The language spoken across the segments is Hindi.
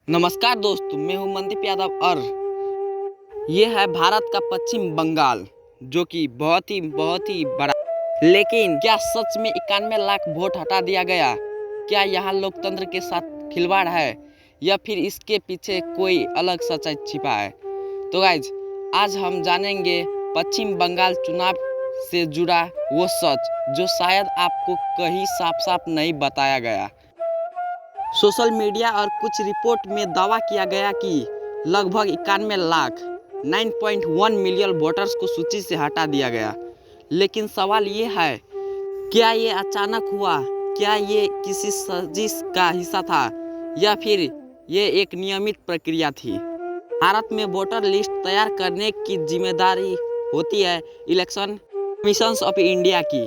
नमस्कार दोस्तों, मैं हूं मनदीप यादव और ये है भारत का पश्चिम बंगाल, जो कि बहुत ही बड़ा। लेकिन क्या सच में 91 लाख वोट हटा दिया गया? क्या यहाँ लोकतंत्र के साथ खिलवाड़ है या फिर इसके पीछे कोई अलग सच्चाई छिपा है? तो गाइज, आज हम जानेंगे पश्चिम बंगाल चुनाव से जुड़ा वो सच जो शायद आपको कहीं साफ साफ नहीं बताया गया। सोशल मीडिया और कुछ रिपोर्ट में दावा किया गया कि लगभग 91 लाख 9.1 मिलियन वोटर्स को सूची से हटा दिया गया। लेकिन सवाल ये है, क्या ये अचानक हुआ? क्या ये किसी साजिश का हिस्सा था या फिर ये एक नियमित प्रक्रिया थी? भारत में वोटर लिस्ट तैयार करने की जिम्मेदारी होती है इलेक्शन कमीशन ऑफ इंडिया की।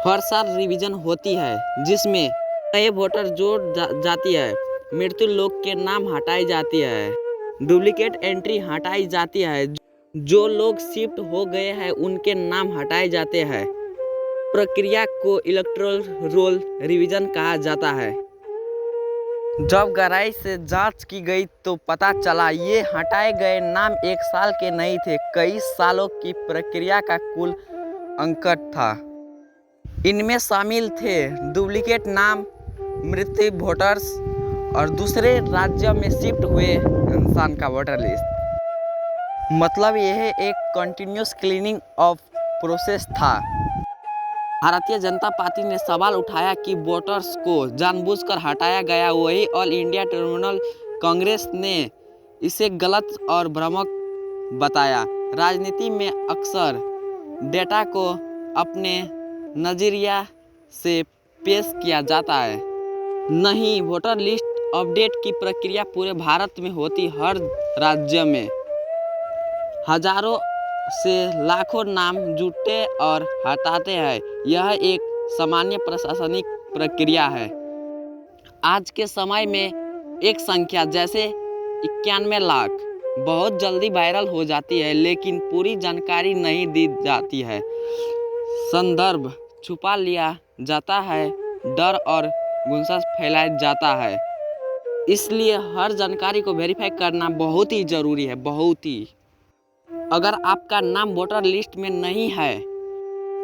हर साल रिवीजन होती है जिसमें नए वोटर जोड़ जाती है, मृत्यु लोग के नाम हटाई जाती है, डुप्लीकेट एंट्री हटाई जाती है, जो लोग शिफ्ट हो गए हैं उनके नाम हटाए जाते हैं। प्रक्रिया को इलेक्टोरल रोल रिवीजन कहा जाता है। जब गहराई से जांच की गई तो पता चला ये हटाए गए नाम एक साल के नहीं थे, कई सालों की प्रक्रिया का कुल अंकट था। इनमें शामिल थे डुप्लीकेट नाम, मृत्यु वोटर्स और दूसरे राज्यों में शिफ्ट हुए इंसान का वोटर लिस्ट। मतलब यह एक कंटिन्यूस क्लीनिंग ऑफ प्रोसेस था। भारतीय जनता पार्टी ने सवाल उठाया कि वोटर्स को जानबूझकर हटाया गया। वही ऑल इंडिया तृणमूल कांग्रेस ने इसे गलत और भ्रामक बताया। राजनीति में अक्सर डेटा को अपने नजरिया से पेश किया जाता है। नहीं, वोटर लिस्ट अपडेट की प्रक्रिया पूरे भारत में होती। हर राज्य में हजारों से लाखों नाम जुटते और हटाते हैं। यह एक सामान्य प्रशासनिक प्रक्रिया है। आज के समय में एक संख्या जैसे 91 लाख बहुत जल्दी वायरल हो जाती है, लेकिन पूरी जानकारी नहीं दी जाती है। संदर्भ छुपा लिया जाता है, डर और गुंसा फैलाया जाता है। इसलिए हर जानकारी को वेरीफाई करना बहुत ही ज़रूरी है, बहुत ही। अगर आपका नाम वोटर लिस्ट में नहीं है,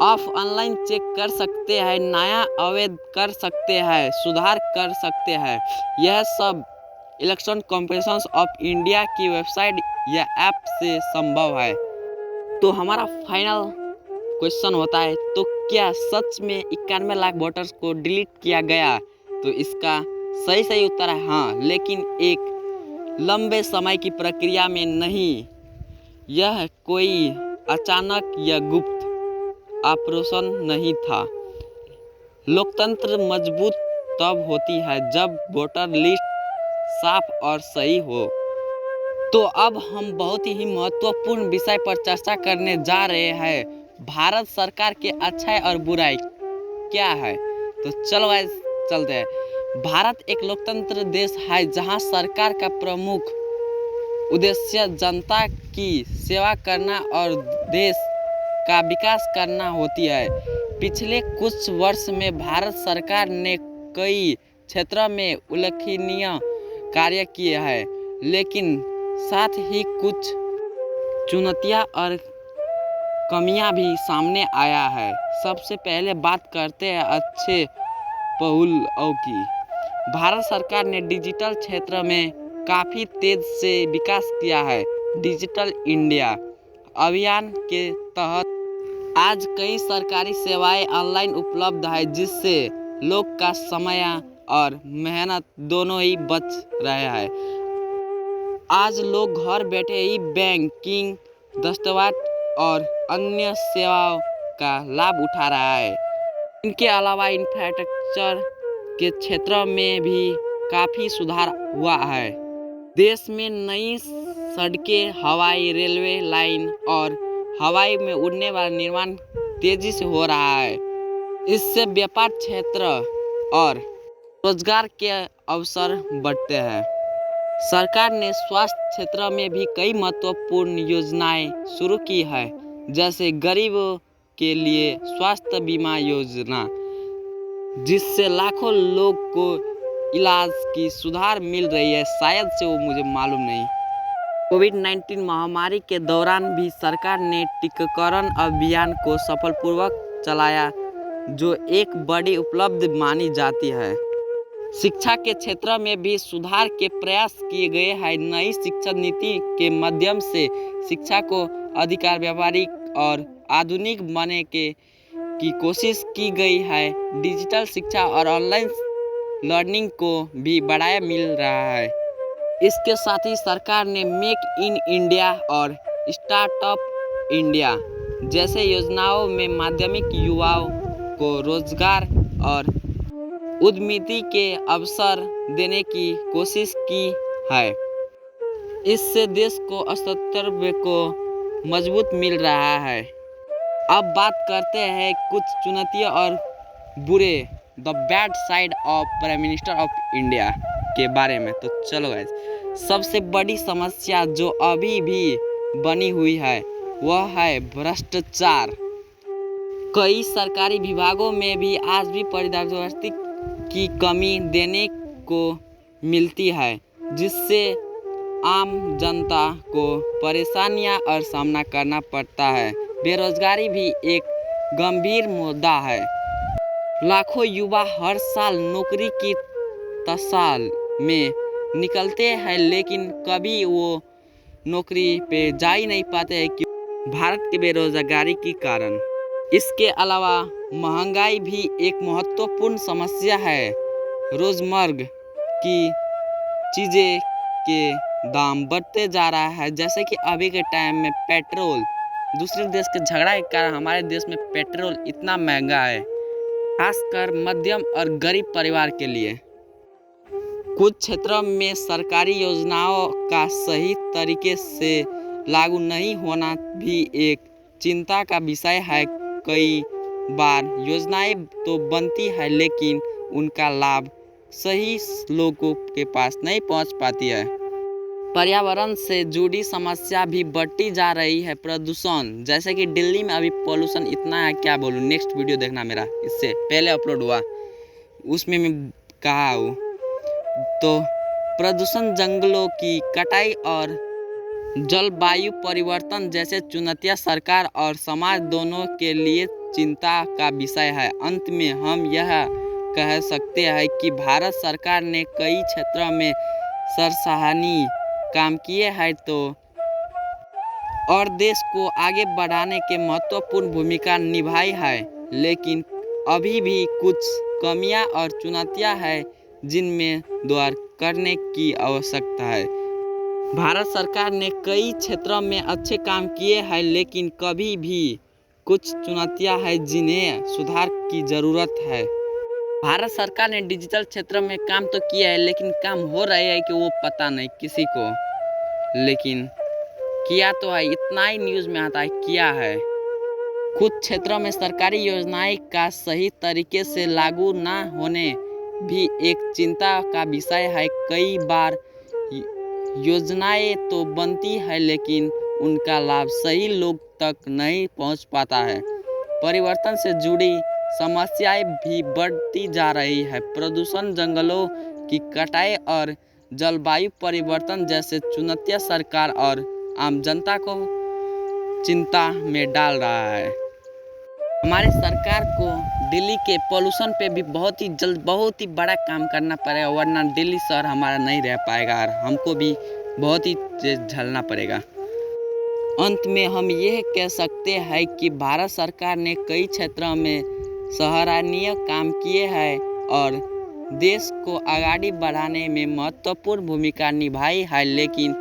आप ऑनलाइन चेक कर सकते हैं, नया आवेदन कर सकते हैं, सुधार कर सकते हैं। यह सब इलेक्शन कमीशन ऑफ इंडिया की वेबसाइट या ऐप से संभव है। तो हमारा फाइनल क्वेश्चन होता है, तो क्या सच में 91 लाख वोटर्स को डिलीट किया गया? तो इसका सही उत्तर है हाँ, लेकिन एक लंबे समय की प्रक्रिया में नहीं। यह कोई अचानक या गुप्त ऑपरेशन नहीं था। लोकतंत्र मजबूत तब होती है जब वोटर लिस्ट साफ और सही हो। तो अब हम बहुत ही महत्वपूर्ण विषय पर चर्चा करने जा रहे हैं। भारत सरकार के अच्छाई और बुराई क्या है? तो चलो गाइस चलते हैं। भारत एक लोकतंत्र देश है जहां सरकार का प्रमुख उद्देश्य जनता की सेवा करना और देश का विकास करना होती है। पिछले कुछ वर्ष में भारत सरकार ने कई क्षेत्रों में उल्लेखनीय कार्य किए हैं, लेकिन साथ ही कुछ चुनौतियां और कमियां भी सामने आया है। सबसे पहले बात करते हैं अच्छे पहलुओं की। भारत सरकार ने डिजिटल क्षेत्र में काफ़ी तेज से विकास किया है। डिजिटल इंडिया अभियान के तहत आज कई सरकारी सेवाएं ऑनलाइन उपलब्ध है, जिससे लोग का समय और मेहनत दोनों ही बच रहे हैं। आज लोग घर बैठे ही बैंकिंग, दस्तावेज और अन्य सेवाओं का लाभ उठा रहा है। इनके अलावा इंफ्रास्ट्रक्चर के क्षेत्र में भी काफ़ी सुधार हुआ है। देश में नई सड़कें, हवाई रेलवे लाइन और हवाई में उड़ने वाला निर्माण तेजी से हो रहा है। इससे व्यापार क्षेत्र और रोजगार के अवसर बढ़ते हैं। सरकार ने स्वास्थ्य क्षेत्र में भी कई महत्वपूर्ण योजनाएं शुरू की है, जैसे गरीबों के लिए स्वास्थ्य बीमा योजना, जिससे लाखों लोग को इलाज की सुधार मिल रही है, शायद से वो मुझे मालूम नहीं। कोविड-19 महामारी के दौरान भी सरकार ने टीकाकरण अभियान को सफलपूर्वक चलाया, जो एक बड़ी उपलब्धि मानी जाती है। शिक्षा के क्षेत्र में भी सुधार के प्रयास किए गए हैं। नई शिक्षा नीति के माध्यम से शिक्षा को अधिक व्यावहारिक और आधुनिक बनाने की कोशिश की गई है। डिजिटल शिक्षा और ऑनलाइन लर्निंग को भी बढ़ावा मिल रहा है। इसके साथ ही सरकार ने मेक इन इंडिया और स्टार्टअप इंडिया जैसे योजनाओं में माध्यमिक युवाओं को रोजगार और उद्यमिता के अवसर देने की कोशिश की है। इससे देश को अस्तित्व को मजबूत मिल रहा है। अब बात करते हैं कुछ चुनौतियां और बुरे the bad side of prime minister of India के बारे में। तो चलो गाइस, सबसे बड़ी समस्या जो अभी भी बनी हुई है वह है भ्रष्टाचार। कई सरकारी विभागों में भी आज भी पारदर्शिता की कमी देने को मिलती है, जिससे आम जनता को परेशानियां और सामना करना पड़ता है। बेरोजगारी भी एक गंभीर मुद्दा है। लाखों युवा हर साल नौकरी की तलाश में निकलते हैं, लेकिन कभी वो नौकरी पे जा ही नहीं पाते हैं कि भारत के बेरोजगारी के कारण। इसके अलावा महंगाई भी एक महत्वपूर्ण समस्या है। रोजमर्रा की चीज़ें के दाम बढ़ते जा रहा है, जैसे कि अभी के टाइम में पेट्रोल, दूसरे देश के झगड़ा के कारण हमारे देश में पेट्रोल इतना महंगा है, खासकर मध्यम और गरीब परिवार के लिए। कुछ क्षेत्रों में सरकारी योजनाओं का सही तरीके से लागू नहीं होना भी एक चिंता का विषय है। कई बार योजनाएं तो बनती है, लेकिन उनका लाभ सही लोगों के पास नहीं पहुंच पाती है। पर्यावरण से जुड़ी समस्या भी बढ़ती जा रही है। प्रदूषण, जैसे कि दिल्ली में अभी पोल्यूशन इतना है, क्या बोलूँ। नेक्स्ट वीडियो देखना मेरा, इससे पहले अपलोड हुआ, उसमें मैं कहा हूँ। तो प्रदूषण, जंगलों की कटाई और जलवायु परिवर्तन जैसे चुनौतियां सरकार और समाज दोनों के लिए चिंता का विषय है। अंत में हम यह कह सकते हैं कि भारत सरकार ने कई क्षेत्रों में सराहनीय काम किए हैं और देश को आगे बढ़ाने के महत्वपूर्ण भूमिका निभाई है, लेकिन अभी भी कुछ कमियां और चुनौतियां हैं जिनमें सुधार करने की आवश्यकता है। भारत सरकार ने कई क्षेत्रों में अच्छे काम किए हैं, लेकिन कभी भी कुछ चुनौतियां हैं जिन्हें सुधार की ज़रूरत है। भारत सरकार ने डिजिटल क्षेत्र में काम तो किया है, लेकिन काम हो रहे हैं कि वो पता नहीं किसी को, लेकिन किया तो है, इतना ही न्यूज़ में आता है किया है। कुछ क्षेत्रों में सरकारी योजनाएं का सही तरीके से लागू ना होने भी एक चिंता का विषय है। कई बार योजनाएं तो बनती है, लेकिन उनका लाभ सही लोग तक नहीं पहुंच पाता है। परिवर्तन से जुड़ी समस्याएं भी बढ़ती जा रही है। प्रदूषण, जंगलों की कटाई और जलवायु परिवर्तन जैसे चुनौतियां सरकार और आम जनता को चिंता में डाल रहा है। हमारे सरकार को दिल्ली के पोल्यूशन पे भी बहुत ही बड़ा काम करना पड़ेगा, वरना दिल्ली शहर हमारा नहीं रह पाएगा और हमको भी बहुत ही झेलना पड़ेगा। अंत में हम यह कह सकते हैं कि भारत सरकार ने कई क्षेत्रों में सराहनीय काम किए हैं और देश को आगे बढ़ाने में महत्वपूर्ण भूमिका निभाई है, लेकिन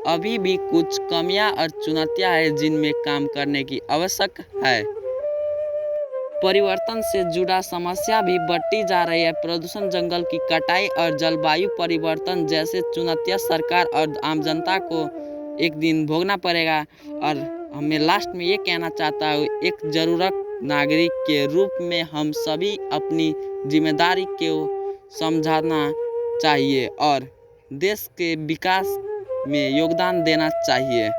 अभी भी कुछ कमियां और चुनौतियां हैं जिनमें काम करने की आवश्यकता है। परिवर्तन से जुड़ा समस्या भी बढ़ती जा रही है। प्रदूषण, जंगल की कटाई और जलवायु परिवर्तन जैसे चुनौतियां सरकार और आम जनता को एक दिन भोगना पड़ेगा। और मैं लास्ट में ये कहना चाहता हूँ, एक ज़रूरत नागरिक के रूप में हम सभी अपनी जिम्मेदारी को समझना चाहिए और देश के विकास में योगदान देना चाहिए।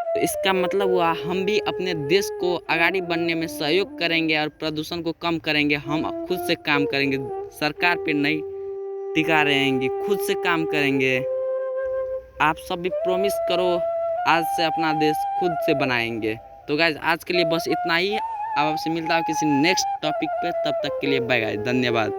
तो इसका मतलब हुआ हम भी अपने देश को आगे बढ़ने में सहयोग करेंगे और प्रदूषण को कम करेंगे। हम खुद से काम करेंगे, सरकार पे नहीं टिका रहेंगे, खुद से काम करेंगे। आप सब भी प्रॉमिस करो, आज से अपना देश खुद से बनाएंगे। तो गाइज आज के लिए बस इतना ही। अब आपसे मिलता हूँ किसी नेक्स्ट टॉपिक पे, तब तक के लिए बाय गाइज, धन्यवाद।